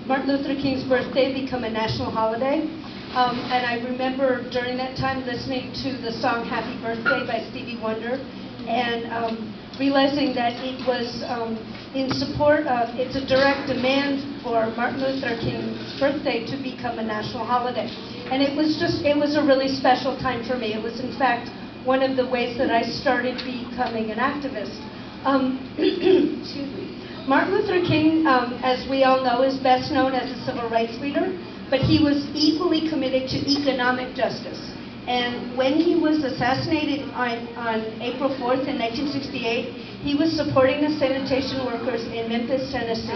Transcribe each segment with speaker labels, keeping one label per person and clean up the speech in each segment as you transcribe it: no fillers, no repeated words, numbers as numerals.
Speaker 1: Martin Luther King's birthday become a national holiday. And I remember during that time listening to the song Happy Birthday by Stevie Wonder and realizing that it was in support of, it's a direct demand for Martin Luther King's birthday to become a national holiday. And it was a really special time for me. It was in fact one of the ways that I started becoming an activist. Excuse me. Martin Luther King, as we all know, is best known as a civil rights leader, but he was equally committed to economic justice. And when he was assassinated on April 4th in 1968, he was supporting the sanitation workers in Memphis, Tennessee.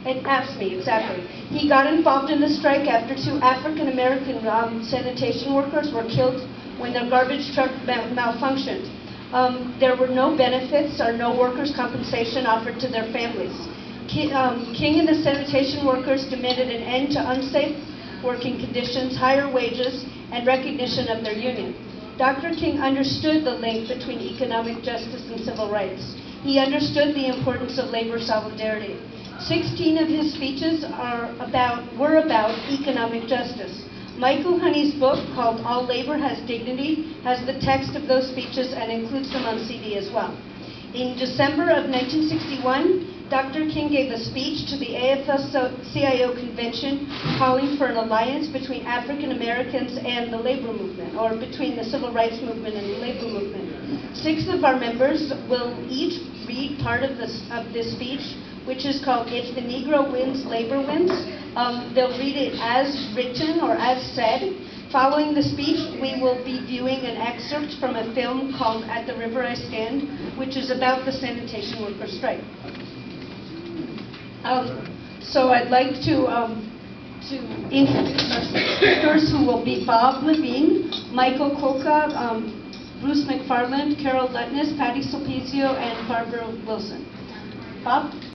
Speaker 1: At AFSCME, exactly. He got involved in the strike after two African-American sanitation workers were killed when their garbage truck malfunctioned. There were no benefits or no workers' compensation offered to their families. King and the sanitation workers demanded an end to unsafe working conditions, higher wages, and recognition of their union. Dr. King understood the link between economic justice and civil rights. He understood the importance of labor solidarity. 16 of his speeches were about economic justice. Michael Honey's book, called All Labor Has Dignity, has the text of those speeches and includes them on CD as well. In December of 1961, Dr. King gave a speech to the AFL-CIO convention calling for an alliance between African Americans and the labor movement, or between the civil rights movement and the labor movement. 6 of our members will each read part of this speech, which is called If the Negro Wins, Labor Wins. They'll read it as written or as said. Following the speech, we will be viewing an excerpt from a film called At the River I Stand, which is about the sanitation worker strike. So I'd like to introduce our speakers, who will be Bob Levine, Michael Kolka, Bruce McFarland, Carol Lutness, Patty Sulpizio, and Barbara Wilson. Bob?